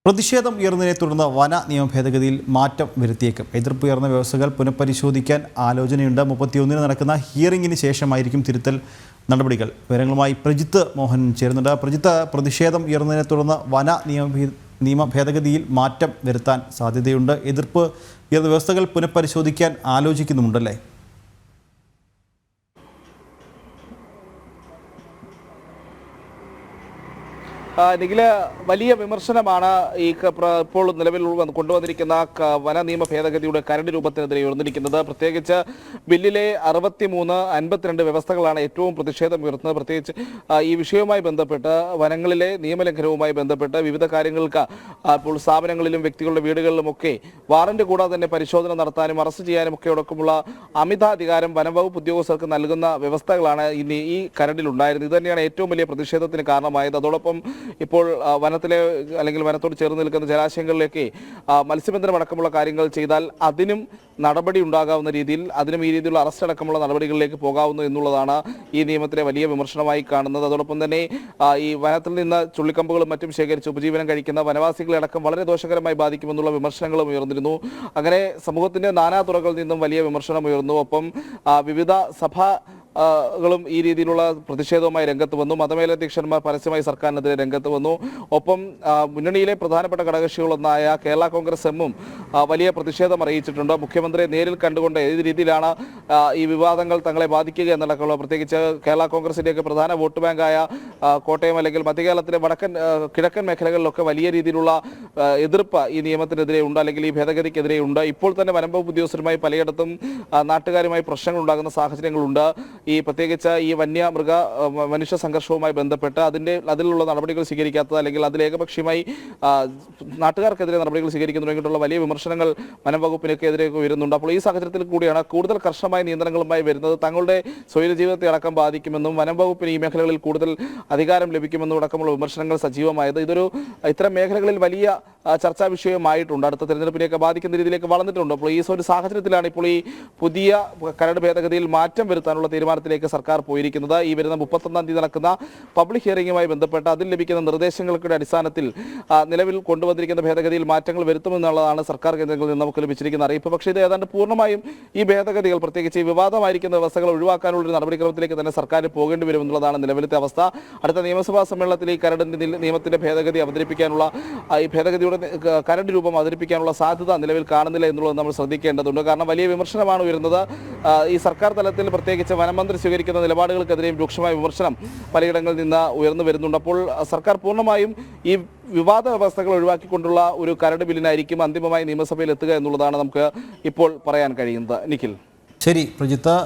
പ്രതിഷേധം ഉയർന്നതിനെ തുടർന്ന് വന നിയമ ഭേദഗതിയിൽ മാറ്റം വരുത്തിയേക്കും. എതിർപ്പ് ഉയർന്ന വ്യവസ്ഥകൾ പുനഃപരിശോധിക്കാൻ ആലോചനയുണ്ട്. 31-ന് നടക്കുന്ന ഹിയറിംഗിന് ശേഷമായിരിക്കും തിരുത്തൽ നടപടികൾ. വിവരങ്ങളുമായി പ്രജിത്ത് മോഹൻ ചേരുന്നുണ്ട്. പ്രജിത്ത്, പ്രതിഷേധം ഉയർന്നതിനെ തുടർന്ന് വന നിയമ ഭേദഗതിയിൽ മാറ്റം വരുത്താൻ സാധ്യതയുണ്ട്. എതിർപ്പ് ഉയർന്ന വ്യവസ്ഥകൾ പുനഃപരിശോധിക്കാൻ ആലോചിക്കുന്നുമുണ്ടല്ലേ? നിഖില, വലിയ വിമർശനമാണ് ഇപ്പോൾ നിലവിൽ കൊണ്ടുവന്നിരിക്കുന്ന വന നിയമ ഭേദഗതിയുടെ കരട് രൂപത്തിനെതിരെ ഉയർന്നിരിക്കുന്നത്. പ്രത്യേകിച്ച് ബില്ലിലെ 63, 52 വ്യവസ്ഥകളാണ് ഏറ്റവും പ്രതിഷേധം ഉയർത്തുന്നത്. പ്രത്യേകിച്ച് ഈ വിഷയവുമായി ബന്ധപ്പെട്ട് വനങ്ങളിലെ നിയമലംഘനവുമായി ബന്ധപ്പെട്ട് വിവിധ കാര്യങ്ങൾക്ക് ഇപ്പോൾ സ്ഥാപനങ്ങളിലും വ്യക്തികളുടെ വീടുകളിലുമൊക്കെ വാറന്റ് കൂടാതെ തന്നെ പരിശോധന നടത്താനും അറസ്റ്റ് ചെയ്യാനും ഒക്കെ അടക്കമുള്ള അമിതാധികാരം വനംവകുപ്പ് ഉദ്യോഗസ്ഥർക്ക് നൽകുന്ന വ്യവസ്ഥകളാണ് ഇനി ഈ കരടിൽ ഉണ്ടായിരുന്നത്. ഇത് തന്നെയാണ് ഏറ്റവും വലിയ പ്രതിഷേധത്തിന് കാരണമായത്. അതോടൊപ്പം ഇപ്പോൾ വനത്തിലെ അല്ലെങ്കിൽ വനത്തോട് ചേർന്ന് നിൽക്കുന്ന ജലാശയങ്ങളിലേക്ക് മത്സ്യബന്ധനം അടക്കമുള്ള കാര്യങ്ങൾ ചെയ്താൽ അതിനും നടപടി ഉണ്ടാകാവുന്ന രീതിയിൽ, അതിനും ഈ രീതിയിലുള്ള അറസ്റ്റ് അടക്കമുള്ള നടപടികളിലേക്ക് പോകാവുന്നു എന്നുള്ളതാണ് ഈ നിയമത്തിലെ വലിയ വിമർശനമായി കാണുന്നത്. അതോടൊപ്പം തന്നെ ഈ വനത്തിൽ നിന്ന് ചുള്ളിക്കമ്പുകളും മറ്റും ശേഖരിച്ച് ഉപജീവനം കഴിക്കുന്ന വനവാസികളെ അടക്കം വളരെ ദോഷകരമായി ബാധിക്കുമെന്നുള്ള വിമർശനങ്ങളും ഉയർന്നിരുന്നു. അങ്ങനെ സമൂഹത്തിന്റെ നാനാ തുറകളിൽ നിന്നും വലിയ വിമർശനം ഉയർന്നു. ഒപ്പം വിവിധ കളും ഈ രീതിയിലുള്ള പ്രതിഷേധവുമായി രംഗത്ത് വന്നു. മതമേലധ്യക്ഷന്മാർ പരസ്യമായി സർക്കാരിനെതിരെ രംഗത്ത് വന്നു. ഒപ്പം മുന്നണിയിലെ പ്രധാനപ്പെട്ട ഘടകകക്ഷികളൊന്നായ കേരള കോൺഗ്രസ് എമ്മും വലിയ പ്രതിഷേധം അറിയിച്ചിട്ടുണ്ട്. മുഖ്യമന്ത്രിയെ നേരിൽ കണ്ടുകൊണ്ട് ഏത് രീതിയിലാണ് ഈ വിവാദങ്ങൾ തങ്ങളെ ബാധിക്കുക എന്നടക്കമുള്ള, പ്രത്യേകിച്ച് കേരള കോൺഗ്രസിന്റെയൊക്കെ പ്രധാന വോട്ട് ബാങ്കായ കോട്ടയം അല്ലെങ്കിൽ മധ്യകേരളത്തിലെ കിഴക്കൻ മേഖലകളിലൊക്കെ വലിയ രീതിയിലുള്ള എതിർപ്പ് ഈ നിയമത്തിനെതിരെ ഉണ്ട്, അല്ലെങ്കിൽ ഈ ഭേദഗതിക്കെതിരെ ഉണ്ട്. ഇപ്പോൾ തന്നെ വനംവകുപ്പ് ഉദ്യോഗസ്ഥരുമായി പലയിടത്തും നാട്ടുകാരുമായി പ്രശ്നങ്ങൾ ഉണ്ടാകുന്ന സാഹചര്യങ്ങളുണ്ട്. ഈ പ്രത്യേകിച്ച് ഈ മനുഷ്യ സംഘർഷവുമായി ബന്ധപ്പെട്ട് അതിലുള്ള നടപടികൾ സ്വീകരിക്കാത്തത്, അല്ലെങ്കിൽ അതിൽ ഏകപക്ഷീയമായി നാട്ടുകാർക്കെതിരെ നടപടികൾ സ്വീകരിക്കുന്നതിനുള്ള വലിയ വിമർശനങ്ങൾ വനംവകുപ്പിനെതിരെ വരുന്നുണ്ട്. അപ്പോൾ ഈ സാഹചര്യത്തിൽ കൂടിയാണ് കൂടുതൽ കർശനമായ നിയന്ത്രണങ്ങളുമായി വരുന്നത്. തങ്ങളുടെ സ്വൈര ജീവിതത്തെ അടക്കം ബാധിക്കുമെന്നും വനംവകുപ്പിന് ഈ മേഖലകളിൽ കൂടുതൽ അധികാരം ലഭിക്കുമെന്നും അടക്കമുള്ള വിമർശനങ്ങൾ സജീവമായത് ഇത്തരം മേഖലകളിൽ വലിയ ചർച്ചാ വിഷയമായിട്ടുണ്ട്. അടുത്ത തെരഞ്ഞെടുപ്പിനെയൊക്കെ ബാധിക്കുന്ന രീതിയിലേക്ക് വളർന്നിട്ടുണ്ട്. അപ്പോൾ ഈ ഒരു സാഹചര്യത്തിലാണ് ഇപ്പോൾ ഈ പുതിയ കരട് ഭേദഗതിയിൽ മാറ്റം വരുത്താനുള്ള തീരുമാനത്തിലേക്ക് സർക്കാർ പോയിരിക്കുന്നത്. ഈ വരുന്ന 31-ാം തീയതി നടക്കുന്ന പബ്ലിക് ഹിയറിംഗുമായി ബന്ധപ്പെട്ട് അതിൽ ലഭിക്കുന്ന നിർദ്ദേശങ്ങളുടെ അടിസ്ഥാനത്തിൽ നിലവിൽ കൊണ്ടുവന്നിരിക്കുന്ന ഭേദഗതിയിൽ മാറ്റങ്ങൾ വരുത്തുമെന്നുള്ളതാണ് സർക്കാർ കേന്ദ്രങ്ങളിൽ നിന്ന് നമുക്ക് ലഭിച്ചിരിക്കുന്ന അറിയിപ്പ്. പക്ഷേ ഇത് ഏതാണ്ട് പൂർണ്ണമായും ഈ ഭേദഗതികൾ, പ്രത്യേകിച്ച് ഈ വിവാദമായിരിക്കുന്ന വ്യവസ്ഥകൾ ഒഴിവാക്കാനുള്ള നടപടിക്രമത്തിലേക്ക് തന്നെ സർക്കാർ പോകേണ്ടി വരുമെന്നുള്ളതാണ് നിലവിലത്തെ അവസ്ഥ. അടുത്ത നിയമസഭാ സമ്മേളനത്തിൽ ഈ നിയമത്തിന്റെ ഭേദഗതി അവതരിപ്പിക്കാനുള്ള, ഈ ഭേദഗതിയുടെ കരട് രൂപം അവതരിപ്പിക്കാനുള്ള സാധ്യത നിലവിൽ കാണുന്നില്ല എന്നുള്ളത് നമ്മൾ ശ്രദ്ധിക്കേണ്ടതുണ്ട്. കാരണം വലിയ വിമർശനമാണ് വരുന്നത്. ഈ സർക്കാർ തലത്തിൽ പ്രത്യേകിച്ച് വനമന്ത്രി സ്വീകരിക്കുന്ന നിലപാടുകൾക്കെതിരെയും രൂക്ഷമായ വിമർശനം പലയിടങ്ങളിൽ നിന്ന് ഉയർന്നു വരുന്നുണ്ട്. അപ്പോൾ സർക്കാർ പൂർണ്ണമായും ഈ വിവാദ വ്യവസ്ഥകൾ ഒഴിവാക്കിക്കൊണ്ടുള്ള ഒരു കരട് ബില്ലിനായിരിക്കും അന്തിമമായി നിയമസഭയിൽ എത്തുക എന്നുള്ളതാണ് നമുക്ക് ഇപ്പോൾ പറയാൻ കഴിയുന്നത്. നിഖിൽ. ശരി പ്രജിത്ത്.